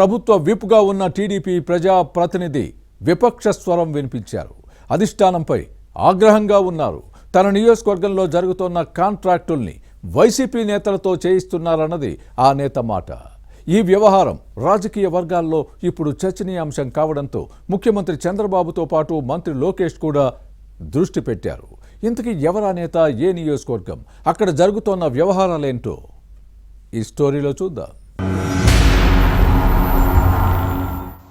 ప్రభుత్వ విప్గా ఉన్న టీడీపీ ప్రజా ప్రతినిధి విపక్ష స్వరం వినిపించారు. అధిష్టానంపై ఆగ్రహంగా ఉన్నారు. తన నియోజకవర్గంలో జరుగుతున్న కాంట్రాక్టుల్ని వైసీపీ నేతలతో చేయిస్తున్నారన్నది ఆ నేత మాట. ఈ వ్యవహారం రాజకీయ వర్గాల్లో ఇప్పుడు చర్చనీయాంశం కావడంతో ముఖ్యమంత్రి చంద్రబాబుతో పాటు మంత్రి లోకేష్ కూడా దృష్టి పెట్టారు. ఇంతకీ ఎవరా నేత, ఏ నియోజకవర్గం, అక్కడ జరుగుతున్న వ్యవహారాలేంటో ఈ స్టోరీలో చూద్దాం.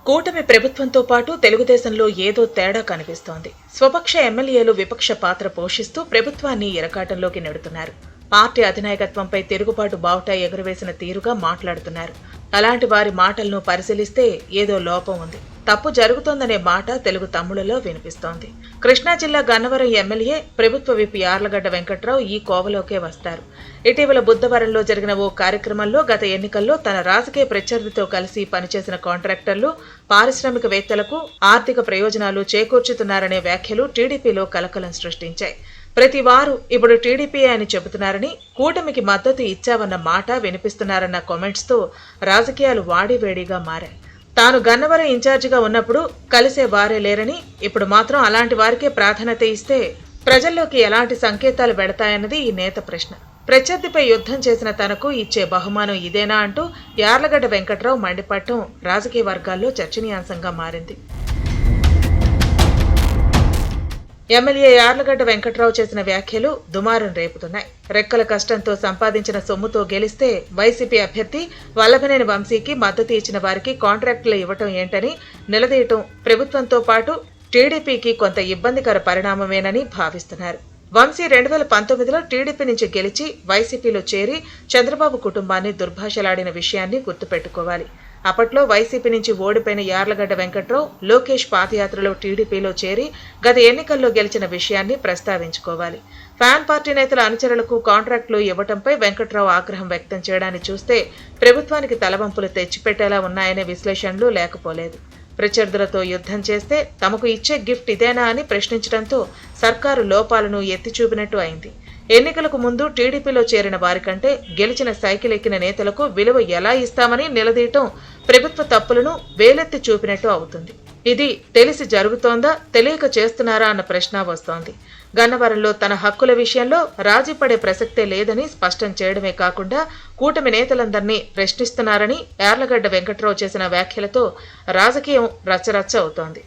కూటమి ప్రభుత్వంతో పాటు తెలుగుదేశంలో ఏదో తేడా కనిపిస్తోంది. స్వపక్ష ఎమ్మెల్యేలు విపక్ష పాత్ర పోషిస్తూ ప్రభుత్వాన్ని ఇరకాటంలోకి నెడుతున్నారు. పార్టీ అధినాయకత్వంపై తిరుగుబాటు బావుటా ఎగురవేసిన తీరుగా మాట్లాడుతున్నారు. అలాంటి వారి మాటలను పరిశీలిస్తే ఏదో లోపం ఉంది, తప్పు జరుగుతోందనే మాట తెలుగు తమ్ముళ్లలో వినిపిస్తోంది. కృష్ణా జిల్లా గన్నవరం ఎమ్మెల్యే ప్రభుత్వ విప్ యార్లగడ్డ వెంకట్రావు ఈ కోవలోకే వస్తారు. ఇటీవల బుద్ధవరంలో జరిగిన ఓ కార్యక్రమంలో గత ఎన్నికల్లో తన రాజకీయ ప్రత్యర్థితో కలిసి పనిచేసిన కాంట్రాక్టర్లు, పారిశ్రామికవేత్తలకు ఆర్థిక ప్రయోజనాలు చేకూర్చుతున్నారనే వ్యాఖ్యలు టీడీపీలో కలకలం సృష్టించాయి. ప్రతి వారు ఇప్పుడు టీడీపీ అని చెబుతున్నారని, కూటమికి మద్దతు ఇచ్చావన్న మాట వినిపిస్తున్నారన్న కామెంట్స్తో రాజకీయాలు వాడివేడిగా మారాయి. తాను గన్నవరం ఇన్ఛార్జిగా ఉన్నప్పుడు కలిసే వారే లేరని, ఇప్పుడు మాత్రం అలాంటి వారికే ప్రాధాన్యత ఇస్తే ప్రజల్లోకి ఎలాంటి సంకేతాలు వెడతాయన్నది ఈ నేత ప్రశ్న. ప్రత్యర్థిపై యుద్ధం చేసిన తనకు ఇచ్చే బహుమానం ఇదేనా అంటూ యార్లగడ్డ వెంకట్రావు మండిపడటం రాజకీయ వర్గాల్లో చర్చనీయాంశంగా మారింది. ఎమ్మెల్యే యార్లగడ్డ వెంకట్రావు చేసిన వ్యాఖ్యలు దుమారం రేపుతున్నాయి. రెక్కల కష్టంతో సంపాదించిన సొమ్ముతో గెలిస్తే వైసీపీ అభ్యర్థి వల్లభనేని వంశీకి మద్దతు ఇచ్చిన వారికి కాంట్రాక్టులు ఇవ్వటం ఏంటని నిలదీయటం ప్రభుత్వంతో పాటు టీడీపీకి కొంత ఇబ్బందికర పరిణామమేనని భావిస్తున్నారు. వంశీ 2019లో టీడీపీ నుంచి గెలిచి వైసీపీలో చేరి చంద్రబాబు కుటుంబాన్ని దుర్భాషలాడిన విషయాన్ని గుర్తుపెట్టుకోవాలి. అప్పట్లో వైసీపీ నుంచి ఓడిపోయిన యార్లగడ్డ వెంకట్రావు, లోకేష్ పాదయాత్రలో టీడీపీలో చేరి గత ఎన్నికల్లో గెలిచిన విషయాన్ని ప్రస్తావించుకోవాలి. ఫ్యాన్ పార్టీ నేతల అనుచరులకు కాంట్రాక్టులు ఇవ్వటంపై వెంకట్రావు ఆగ్రహం వ్యక్తం చేయడాన్ని చూస్తే ప్రభుత్వానికి తలవంపులు తెచ్చిపెట్టేలా ఉన్నాయనే విశ్లేషణలు లేకపోలేదు. ప్రత్యర్థులతో యుద్ధం చేస్తే తమకు ఇచ్చే గిఫ్ట్ ఇదేనా అని ప్రశ్నించడంతో సర్కారు లోపాలను ఎత్తిచూపినట్టు అయింది. ఎన్నికలకు ముందు టీడీపీలో చేరిన వారికంటే గెలిచిన సైకిల్ ఎక్కిన నేతలకు విలువ ఎలా ఇస్తామని నిలదీయటం ప్రభుత్వ తప్పులను వేలెత్తి చూపినట్టు అవుతుంది. ఇది తెలిసి జరుగుతోందా, తెలియక చేస్తున్నారా అన్న ప్రశ్న వస్తోంది. గన్నవరంలో తన హక్కుల విషయంలో రాజీ పడే ప్రసక్తే లేదని స్పష్టం చేయడమే కాకుండా కూటమి నేతలందరినీ ప్రశ్నిస్తున్నారని యార్లగడ్డ వెంకట్రావు చేసిన వ్యాఖ్యలతో రాజకీయం రచ్చరచ్చ అవుతోంది.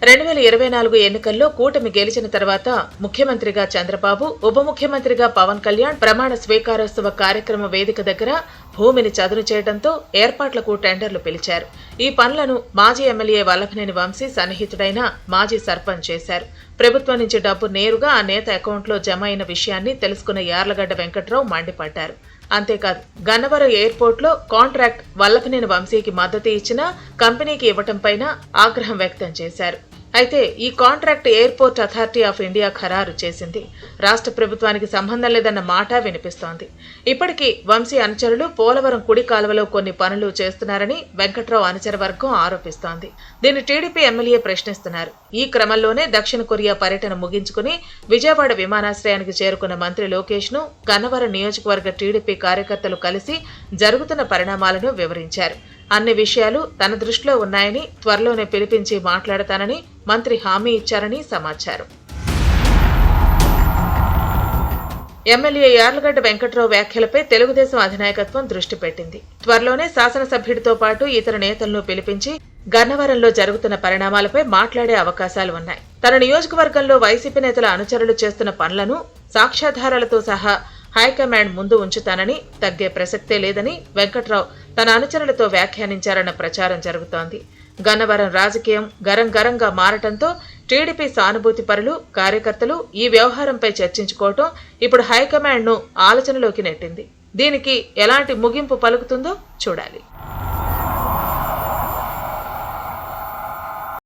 2024 ఎన్నికల్లో కూటమి గెలిచిన తర్వాత ముఖ్యమంత్రిగా చంద్రబాబు, ఉప ముఖ్యమంత్రిగా పవన్ కళ్యాణ్ ప్రమాణ స్వీకారోత్సవ కార్యక్రమ వేదిక దగ్గర భూమిని చదును చేయడంతో ఏర్పాట్లకు టెండర్లు పిలిచారు. ఈ పనులను మాజీ ఎమ్మెల్యే వల్లభనేని వంశీ సన్నిహితుడైన మాజీ సర్పంచ్ చేశారు. ప్రభుత్వం నుంచి డబ్బు నేరుగా ఆ నేత అకౌంట్లో జమ అయిన విషయాన్ని తెలుసుకున్న యార్లగడ్డ వెంకట్రావు మండిపడ్డారు. అంతేకాదు, గన్నవరం ఎయిర్పోర్ట్లో కాంట్రాక్ట్ వల్లభనేని వంశీకి మద్దతు ఇచ్చిన కంపెనీకి ఇవ్వటంపైన ఆగ్రహం వ్యక్తం చేశారు. అయితే ఈ contract airport authority of India ఖరారు చేసింది. రాష్ట్ర ప్రభుత్వానికి సంబంధం లేదన్న మాట వినిపిస్తోంది. ఇప్పటికీ వంశీ అనుచరులు పోలవరం కుడి కాలువలో కొన్ని పనులు చేస్తున్నారని వెంకట్రావు అనుచర వర్గం ఆరోపిస్తోంది. దీన్ని టీడీపీ ఎమ్మెల్యే ప్రశ్నిస్తున్నారు. ఈ క్రమంలోనే దక్షిణ కొరియా పర్యటన ముగించుకుని విజయవాడ విమానాశ్రయానికి చేరుకున్న మంత్రి లోకేష్ ను గన్నవరం నియోజకవర్గ టీడీపీ కార్యకర్తలు కలిసి జరుగుతున్న పరిణామాలను వివరించారు. అన్ని విషయాలు తన దృష్టిలో ఉన్నాయని, త్వరలోనే పిలిపించి మాట్లాడతానని మంత్రి హామీ ఇచ్చారని సమాచారం. ఎమ్మెల్యే యార్లగడ్డ వెంకట్రావు వ్యాఖ్యలపై తెలుగుదేశం అధినాయకత్వం దృష్టి పెట్టింది. త్వరలోనే శాసనసభ్యుడితో పాటు ఇతర నేతలను పిలిపించి గన్నవరంలో జరుగుతున్న పరిణామాలపై మాట్లాడే అవకాశాలు ఉన్నాయి. తన నియోజకవర్గంలో వైసీపీ నేతల అనుచరులు చేస్తున్న పనులను సాక్ష్యాధారాలతో సహా హైకమాండ్ ముందు ఉంచుతానని, తగ్గే ప్రసక్తే లేదని వెంకట్రావు తన అనుచరులతో వ్యాఖ్యానించారన్న ప్రచారం జరుగుతోంది. గన్నవరం రాజకీయం గరంగా మారటంతో టీడీపీ సానుభూతి పరులు, కార్యకర్తలు ఈ వ్యవహారంపై చర్చించుకోవటం ఇప్పుడు హైకమాండ్ను ఆలోచనలోకి నెట్టింది. దీనికి ఎలాంటి ముగింపు పలుకుతుందో చూడాలి.